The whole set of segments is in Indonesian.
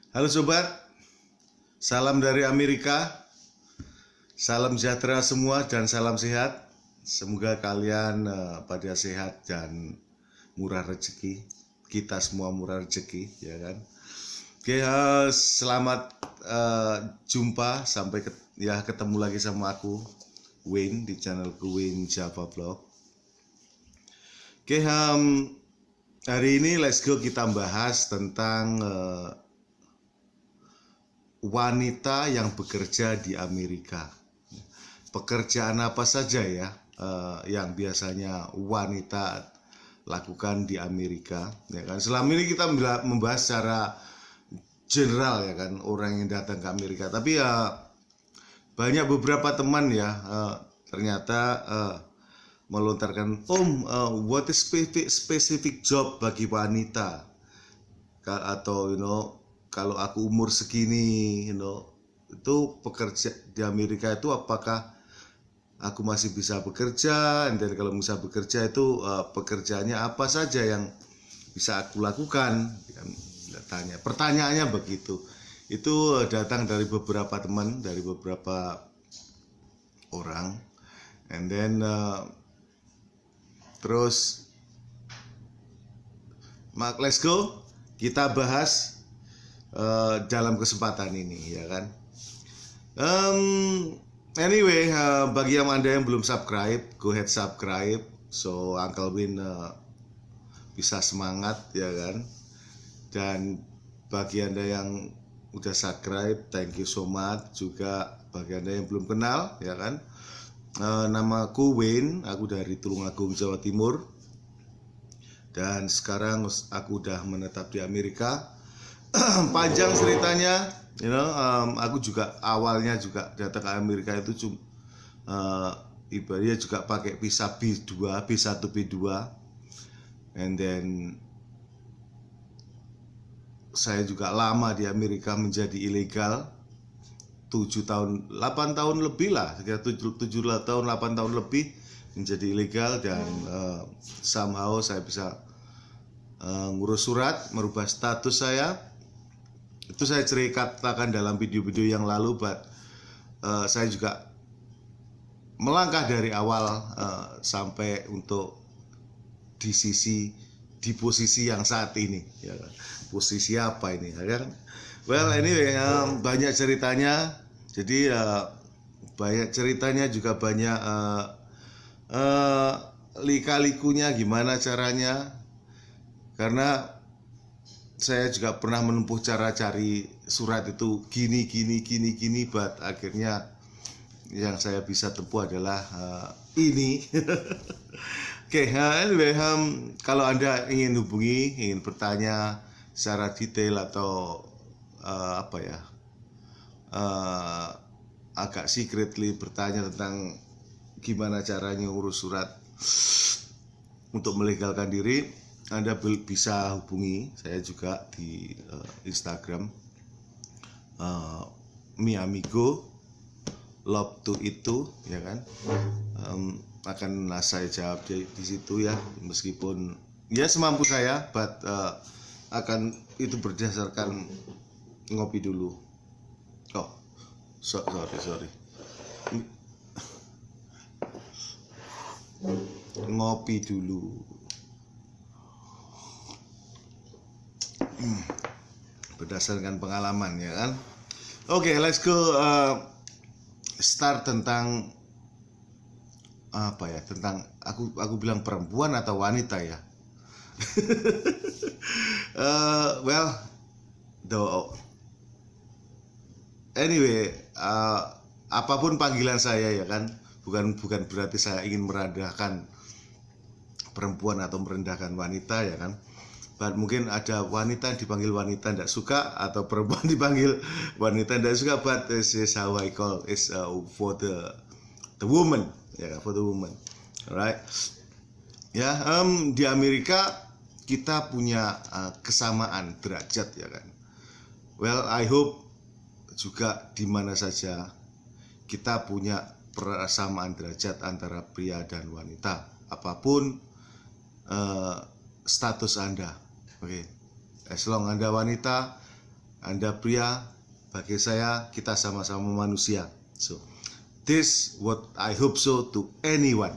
Halo sobat, salam dari Amerika, salam sejahtera semua dan salam sehat. Semoga kalian pada sehat dan murah rezeki. Kita semua murah rezeki, ya kan? Oke, selamat jumpa sampai ketemu lagi sama aku, Wayne, di channelku Wayne Java Vlog. Oke, hari ini let's go kita bahas tentang wanita yang bekerja di Amerika. Pekerjaan apa saja ya yang biasanya wanita lakukan di Amerika, ya kan? Selama ini kita membahas secara general, ya kan, orang yang datang ke Amerika. Tapi ya banyak beberapa teman ya ternyata melontarkan, what is specific job bagi wanita, atau kalau aku umur segini, itu pekerja di Amerika itu apakah aku masih bisa bekerja, dan kalau bisa bekerja itu pekerjaannya apa saja yang bisa aku lakukan, tanya. Pertanyaannya begitu. Itu datang dari beberapa teman, dari beberapa orang, and then terus let's go kita bahas dalam kesempatan ini, ya kan. Anyway, bagi Anda yang belum subscribe, go ahead subscribe, so Uncle Win bisa semangat, ya kan. Dan bagi Anda yang udah subscribe, thank you so much. Juga bagi Anda yang belum kenal, ya kan, namaku Wayne, aku dari Tulungagung, Jawa Timur. Dan sekarang aku udah menetap di Amerika. Panjang ceritanya, aku juga awalnya juga datang ke Amerika itu ibaratnya juga pakai visa B2, B1, B2, and then saya juga lama di Amerika menjadi ilegal 7 tahun, 8 tahun lebih lah, sekitar 7 tahun, 8 tahun lebih menjadi ilegal. Dan somehow saya bisa ngurus surat, merubah status saya. Itu saya ceritakan dalam video-video yang lalu, but saya juga melangkah dari awal sampai untuk di posisi yang saat ini, ya. Posisi apa ini, ya kan? Well, anyway, banyak ceritanya. Jadi banyak ceritanya, juga banyak lika-likunya, gimana caranya. Karena saya juga pernah menempuh cara cari surat itu gini, but akhirnya yang saya bisa tempuh adalah ini. Oke, anyway, kalau Anda ingin hubungi, ingin bertanya secara detail atau agak secretly bertanya tentang gimana caranya ngurus surat untuk melegalkan diri, Anda bisa hubungi saya juga di Instagram, mi amigo love to itu, ya kan. Akan saya jawab di situ, ya, meskipun ya semampu saya, but akan itu berdasarkan ngopi dulu. Sorry. Ngopi dulu. Berdasarkan pengalaman, ya kan. Oke, let's go start tentang tentang aku bilang perempuan atau wanita, ya. Anyway, apapun panggilan saya, ya kan, bukan berarti saya ingin merendahkan perempuan atau merendahkan wanita, ya kan. But mungkin ada wanita yang dipanggil wanita tidak suka, atau perempuan dipanggil wanita tidak suka, but this is how I call it, for the woman, ya, for the woman, alright. Ya, di Amerika kita punya kesamaan derajat, ya kan. Well, I hope juga di mana saja kita punya persamaan derajat antara pria dan wanita, apapun status Anda. Oke, as long Anda wanita, Anda pria, bagi saya kita sama-sama manusia. So this what I hope so to anyone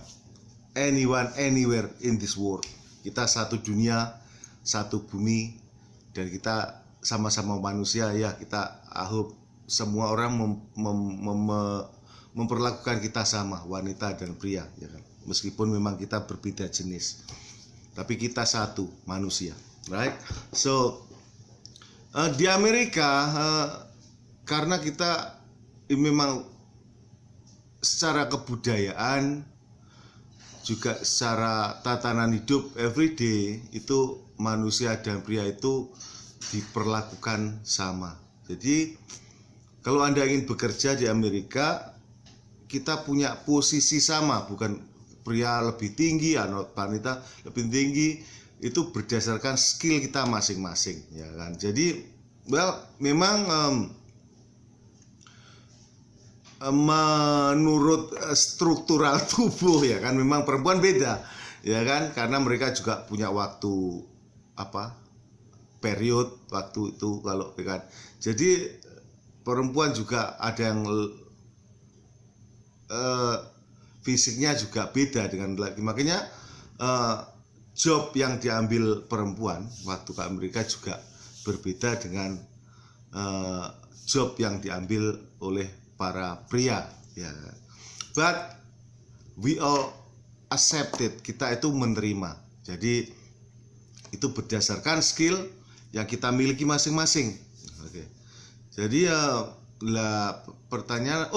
anywhere in this world. Kita satu dunia, satu bumi, dan kita sama-sama manusia ya. Kita I hope semua orang memperlakukan kita sama, wanita dan pria ya kan. Meskipun memang kita berbeda jenis, tapi kita satu manusia, right? So di Amerika karena kita memang secara kebudayaan juga secara tatanan hidup everyday itu manusia dan pria itu diperlakukan sama. Jadi kalau Anda ingin bekerja di Amerika, kita punya posisi sama, bukan pria lebih tinggi atau wanita lebih tinggi, itu berdasarkan skill kita masing-masing ya kan. Jadi memang menurut struktural tubuh ya kan memang perempuan beda ya kan, karena mereka juga punya waktu period waktu itu kalau kan. Jadi perempuan juga ada yang fisiknya juga beda dengan laki. Makanya job yang diambil perempuan waktu ke Amerika juga berbeda dengan job yang diambil oleh para pria ya. But we all accepted, kita itu menerima. Jadi itu berdasarkan skill yang kita miliki masing-masing. Oke. Jadi pertanyaan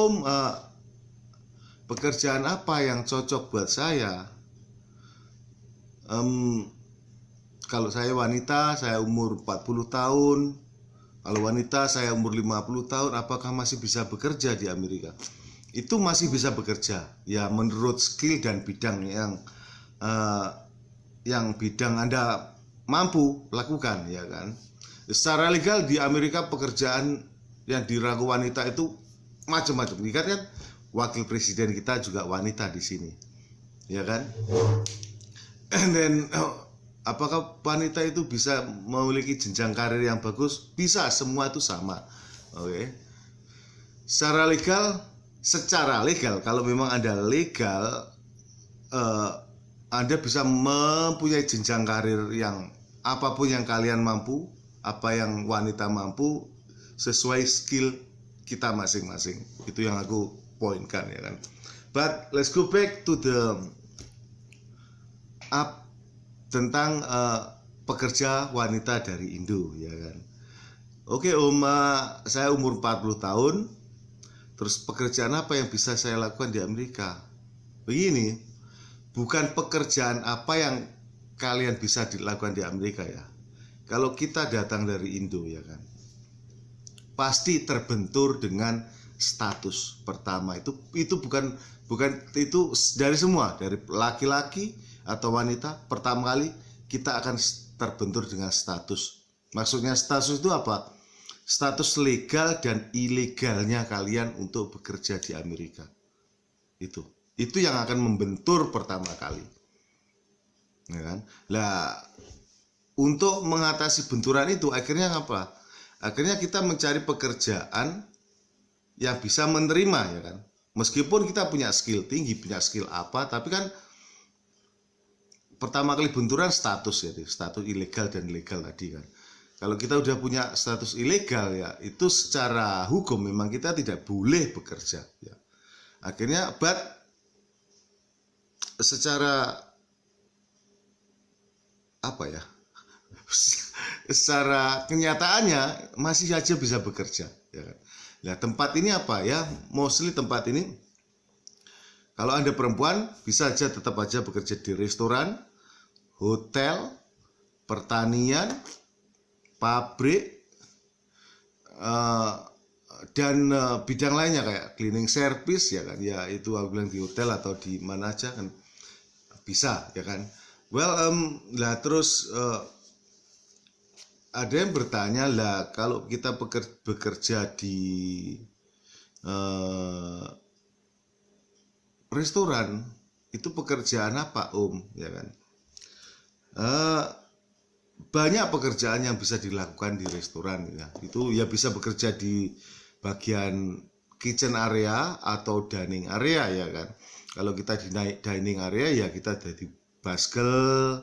pekerjaan apa yang cocok buat saya? Kalau saya wanita, saya umur 40 tahun. Kalau wanita, saya umur 50 tahun. Apakah masih bisa bekerja di Amerika? Itu masih bisa bekerja. Ya menurut skill dan bidang yang bidang Anda mampu lakukan ya kan. Secara legal di Amerika pekerjaan yang diraku wanita itu macam-macam. Ingat kan? Wakil presiden kita juga wanita di sini, ya kan? And then, apakah wanita itu bisa memiliki jenjang karir yang bagus? Bisa, semua itu sama. Oke. Secara legal, kalau memang Anda legal, Anda bisa mempunyai jenjang karir yang apapun yang kalian mampu, apa yang wanita mampu, sesuai skill kita masing-masing. Itu yang aku poinkan ya kan. But let's go back to the tentang pekerja wanita dari Indo ya kan. Oke saya umur 40 tahun. Terus pekerjaan apa yang bisa saya lakukan di Amerika? Begini, bukan pekerjaan apa yang kalian bisa dilakukan di Amerika ya. Kalau kita datang dari Indo ya kan, pasti terbentur dengan status. Pertama itu bukan itu dari semua, dari laki-laki atau wanita, pertama kali kita akan terbentur dengan status. Maksudnya status itu apa? Status legal dan ilegalnya kalian untuk bekerja di Amerika. Itu yang akan membentur pertama kali. Ya kan? Lah untuk mengatasi benturan itu akhirnya apa? Akhirnya kita mencari pekerjaan yang bisa menerima ya kan. Meskipun kita punya skill tinggi, punya skill apa, tapi kan pertama kali benturan status ya, status ilegal dan legal tadi kan. Kalau kita udah punya status ilegal ya, itu secara hukum memang kita tidak boleh bekerja ya. Akhirnya secara secara kenyataannya masih saja bisa bekerja ya kan. Nah, tempat ini apa ya? Mostly tempat ini kalau Anda perempuan bisa aja tetap aja bekerja di restoran, hotel, pertanian, pabrik, dan bidang lainnya kayak cleaning service ya kan. Ya itu aku bilang di hotel atau di mana aja kan bisa ya kan. Lah terus ada yang bertanya lah, kalau kita bekerja di restoran itu pekerjaan apa ya kan? banyak pekerjaan yang bisa dilakukan di restoran ya. Itu ya bisa bekerja di bagian kitchen area atau dining area ya kan. Kalau kita di dining area ya kita jadi baskel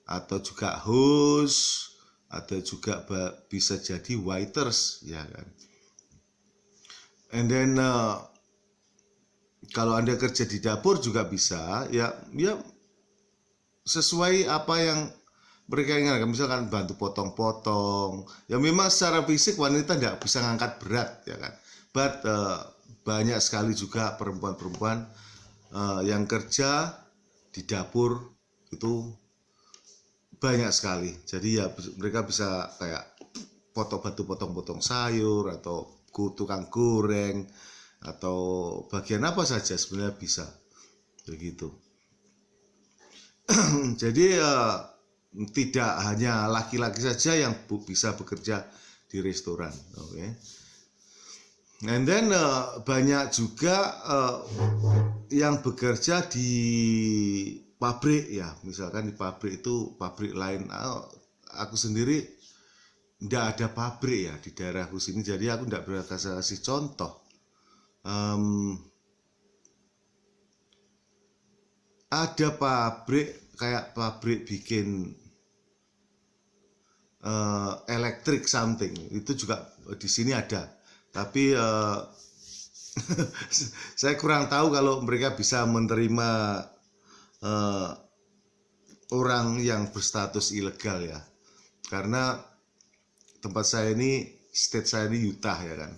atau juga host atau juga bisa jadi waiters ya kan. And then kalau Anda kerja di dapur juga bisa ya sesuai apa yang mereka inginkan. Misalkan bantu potong-potong ya, memang secara fisik wanita tidak bisa ngangkat berat ya kan, but banyak sekali juga perempuan-perempuan yang kerja di dapur itu banyak sekali. Jadi ya mereka bisa kayak potong sayur atau tukang goreng atau bagian apa saja sebenarnya bisa begitu. Jadi tidak hanya laki-laki saja yang bisa bekerja di restoran, oke. Okay? And then banyak juga yang bekerja di pabrik ya, misalkan di pabrik itu pabrik lain. Aku sendiri tidak ada pabrik ya di daerahku sini, jadi aku tidak bisa kasih contoh. Ada pabrik kayak pabrik bikin electric something, itu juga di sini ada, tapi saya kurang tahu kalau mereka bisa menerima orang yang berstatus ilegal ya, karena tempat saya ini, state saya ini Utah ya kan.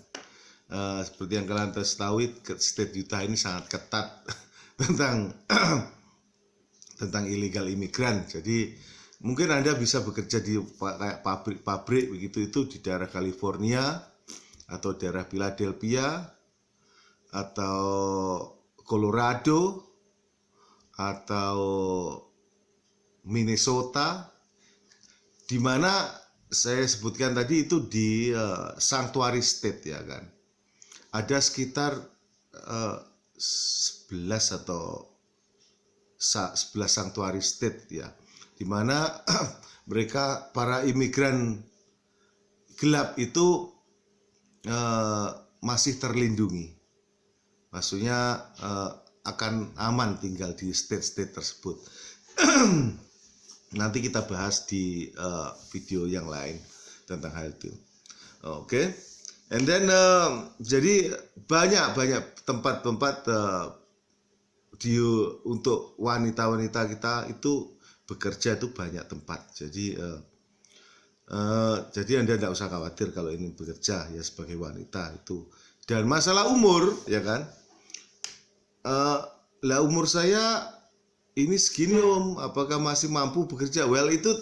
Seperti yang kalian tahu, state Utah ini sangat ketat tentang illegal imigran. Jadi mungkin Anda bisa bekerja di kayak pabrik-pabrik begitu, itu di daerah California atau daerah Philadelphia atau Colorado atau Minnesota, di mana saya sebutkan tadi itu di sanctuary state ya kan. Ada sekitar 11 atau 11 sanctuary state ya, di mana mereka para imigran gelap itu masih terlindungi. Maksudnya akan aman tinggal di state-state tersebut. Nanti kita bahas di video yang lain tentang hal itu. Oke. And then jadi banyak tempat-tempat untuk wanita-wanita kita itu bekerja itu banyak tempat. Jadi Anda tidak usah khawatir kalau ini bekerja ya sebagai wanita itu. Dan masalah umur ya kan, lah umur saya ini segini Om, apakah masih mampu bekerja? Well, itu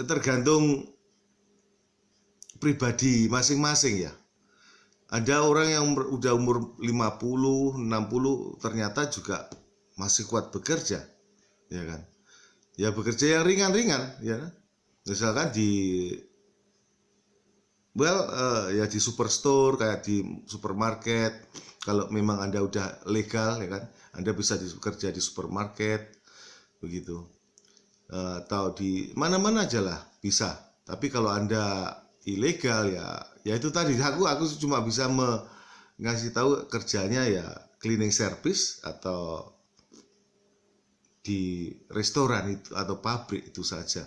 tergantung pribadi masing-masing ya. Ada orang yang udah umur 50, 60 ternyata juga masih kuat bekerja, ya kan? Ya bekerja yang ringan-ringan, ya. Misalkan ya di superstore, kayak di supermarket. Kalau memang Anda udah legal, ya kan, Anda bisa bekerja di supermarket, begitu. Atau di mana-mana aja lah bisa. Tapi kalau Anda ilegal ya itu tadi aku cuma bisa ngasih tahu kerjanya ya cleaning service atau di restoran itu atau pabrik, itu saja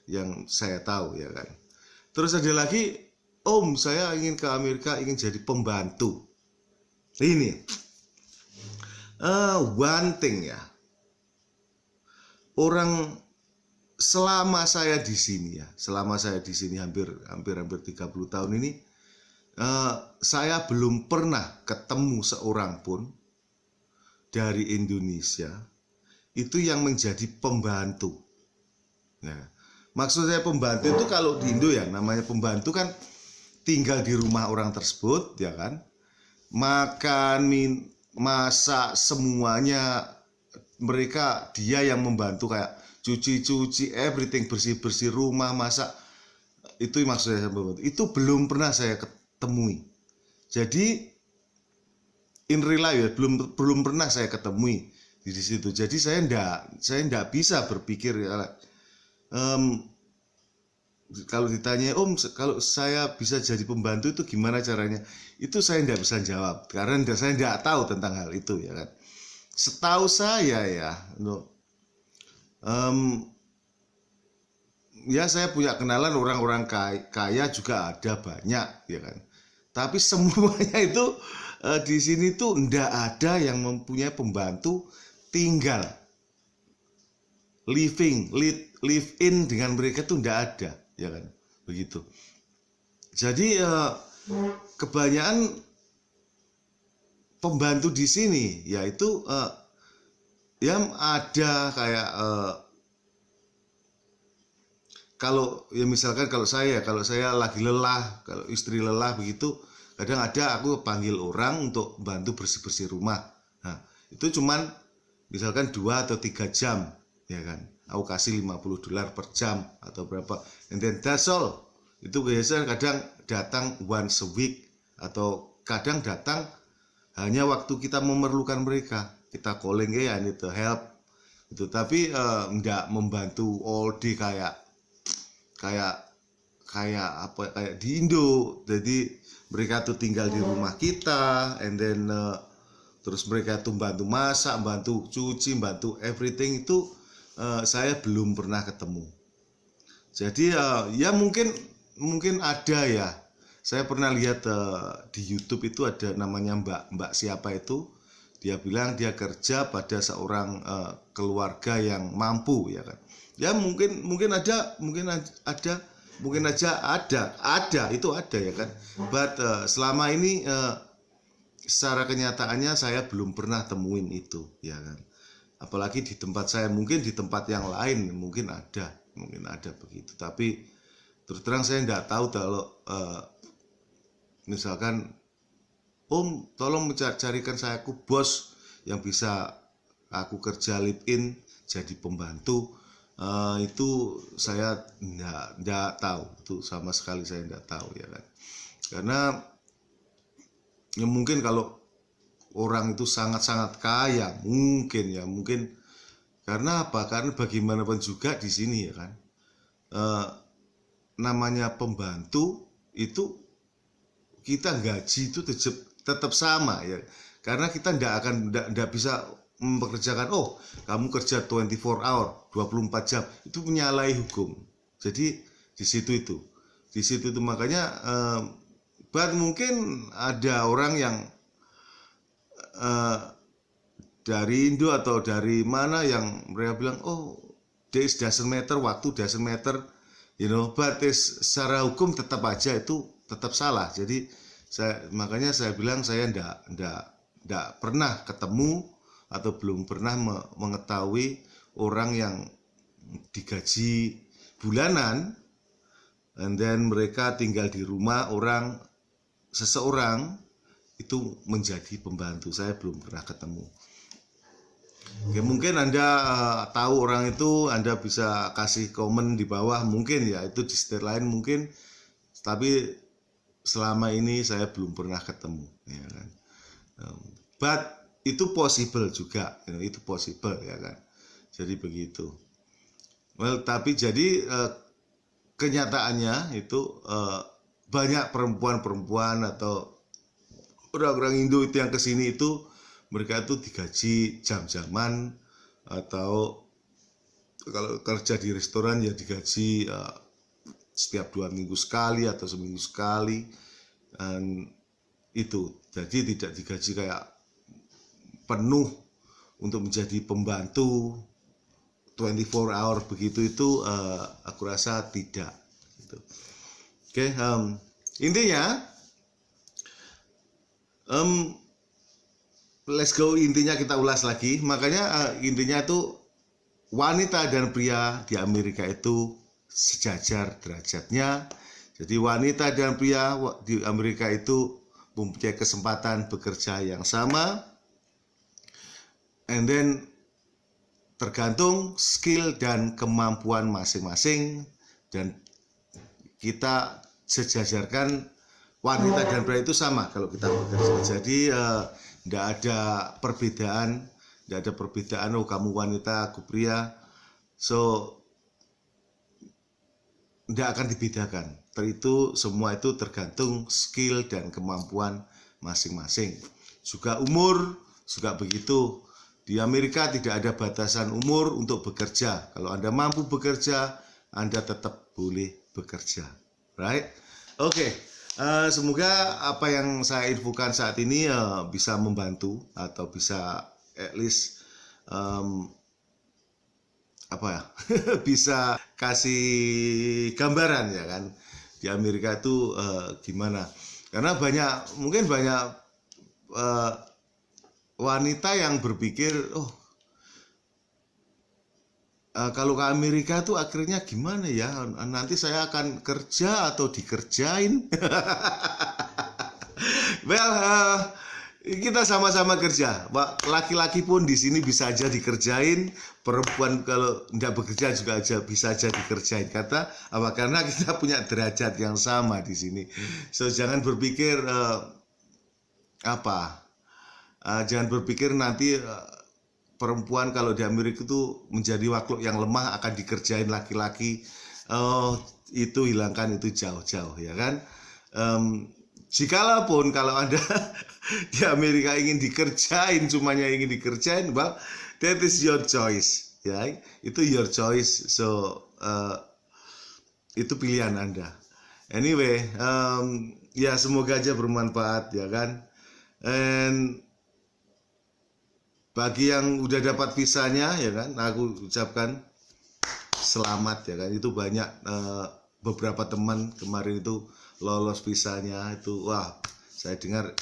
yang saya tahu ya kan. Terus ada lagi, Om, saya ingin ke Amerika, ingin jadi pembantu. Ini one thing ya, orang selama saya di sini hampir 30 tahun ini, saya belum pernah ketemu seorang pun dari Indonesia itu yang menjadi pembantu. Nah, maksud saya pembantu itu kalau di Indo ya namanya pembantu kan tinggal di rumah orang tersebut ya kan, makan, masak, semuanya dia yang membantu, kayak cuci everything, bersih rumah, masak, itu maksudnya membantu. Itu belum pernah saya ketemui. Jadi in real life ya, belum pernah saya ketemui di situ. Jadi saya ndak bisa berpikir kalau ditanya kalau saya bisa jadi pembantu itu gimana caranya, itu saya ndak bisa jawab karena saya ndak tahu tentang hal itu ya kan. Setahu saya ya, ya saya punya kenalan orang-orang kaya juga ada banyak ya kan. Tapi semuanya itu di sini tuh ndak ada yang mempunyai pembantu tinggal live in dengan mereka tuh ndak ada ya kan, begitu. Jadi kebanyakan pembantu di sini yaitu yang ada kayak kalau ya misalkan kalau saya lagi lelah, kalau istri lelah begitu, kadang ada aku panggil orang untuk bantu bersih-bersih rumah. Nah, itu cuman misalkan 2 atau 3 jam ya kan. Aku kasih $50 per jam atau berapa. And then that's all. Itu biasanya kadang datang once a week atau kadang datang hanya waktu kita memerlukan mereka. Kita calling I need to help. Itu tapi enggak membantu all day kayak di Indo. Jadi mereka tuh tinggal di rumah kita, and then terus mereka tuh bantu masak, bantu cuci, bantu everything itu saya belum pernah ketemu. Jadi ya mungkin ada ya. Saya pernah lihat di YouTube itu ada namanya Mbak siapa itu. Dia bilang dia kerja pada seorang keluarga yang mampu ya kan. Ya mungkin aja ada itu ada ya kan. But selama ini secara kenyataannya saya belum pernah temuin itu ya kan. Apalagi di tempat saya, mungkin di tempat yang lain mungkin ada begitu. Tapi terus terang saya nggak tahu kalau misalkan Om tolong carikan saya bos yang bisa aku kerja live in jadi pembantu. Itu saya nggak tahu, itu sama sekali saya nggak tahu ya kan. Karena ya mungkin kalau orang itu sangat-sangat kaya mungkin karena apa? Karena bagaimanapun juga di sini ya kan, namanya pembantu itu kita gaji itu tetap sama ya, karena kita nggak bisa mempekerjakan kamu kerja 24 hour 24 jam itu menyalahi hukum. Jadi di situ itu makanya mungkin ada orang yang dari Indo atau dari mana yang mereka bilang this doesn't matter, waktu doesn't matter, but secara hukum tetap aja itu tetap salah. Jadi makanya saya bilang saya ndak pernah ketemu atau belum pernah mengetahui orang yang digaji bulanan and then mereka tinggal di rumah seseorang itu menjadi pembantu. Saya belum pernah ketemu. Oke, mungkin Anda tahu orang itu, Anda bisa kasih komen di bawah mungkin ya, itu di state lain mungkin, tapi selama ini saya belum pernah ketemu ya kan. But itu possible juga, itu possible ya kan. Jadi begitu. Tapi jadi kenyataannya itu banyak perempuan atau orang-orang Indo itu yang kesini itu mereka itu digaji jam-jaman, atau kalau kerja di restoran ya digaji setiap 2 minggu sekali atau seminggu sekali, dan itu jadi tidak digaji kayak penuh untuk menjadi pembantu 24 hour begitu. Itu aku rasa tidak gitu. Oke, intinya let's go, intinya kita ulas lagi. Makanya intinya itu wanita dan pria di Amerika itu sejajar derajatnya. Jadi wanita dan pria di Amerika itu mempunyai kesempatan bekerja yang sama. And then tergantung skill dan kemampuan masing-masing, dan kita sejajarkan wanita dan pria itu sama kalau kita bekerja. Jadi tidak ada perbedaan tidak ada perbedaan, oh kamu wanita, aku pria. So tidak akan dibedakan. Itu semua itu tergantung skill dan kemampuan masing-masing. Juga umur juga begitu. Di Amerika tidak ada batasan umur untuk bekerja. Kalau Anda mampu bekerja, Anda tetap boleh bekerja. Right? Oke. Semoga apa yang saya infokan saat ini bisa membantu atau bisa at least bisa kasih gambaran ya kan di Amerika itu gimana. Karena mungkin banyak wanita yang berpikir, kalau ke Amerika tuh akhirnya gimana ya, nanti saya akan kerja atau dikerjain. Well, kita sama-sama kerja. Laki-laki pun di sini bisa aja dikerjain, perempuan kalau tidak bekerja juga bisa aja dikerjain. Karena kita punya derajat yang sama di sini. So jangan berpikir jangan berpikir nanti perempuan kalau di Amerika itu menjadi makhluk yang lemah akan dikerjain laki-laki. Itu hilangkan itu jauh-jauh ya kan. Jikalau kalau Anda di Amerika ingin dikerjain, semuanya ingin dikerjain, that is your choice ya. Itu your choice. So itu pilihan Anda. Anyway, ya semoga aja bermanfaat ya kan. And bagi yang udah dapat visanya ya kan, aku ucapkan selamat ya kan. Itu banyak beberapa teman kemarin itu lolos visanya itu, wah saya dengar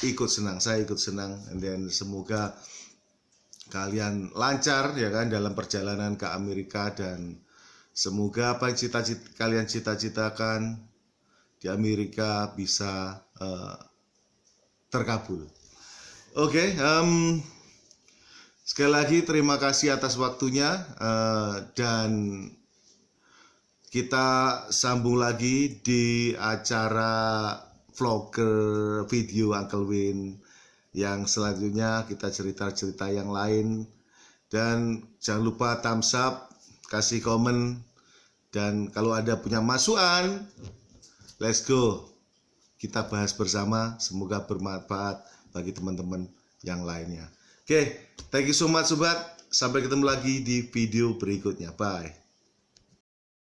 saya ikut senang. And then semoga kalian lancar ya kan dalam perjalanan ke Amerika, dan semoga apa yang kalian cita-citakan di Amerika bisa terkabul. Oke, sekali lagi terima kasih atas waktunya, dan kita sambung lagi di acara vlogger video Uncle Win yang selanjutnya. Kita cerita-cerita yang lain, dan jangan lupa thumbs up, kasih komen, dan kalau ada punya masukan, let's go, kita bahas bersama. Semoga bermanfaat bagi teman-teman yang lainnya. Oke, thank you so much sobat. Sampai ketemu lagi di video berikutnya. Bye.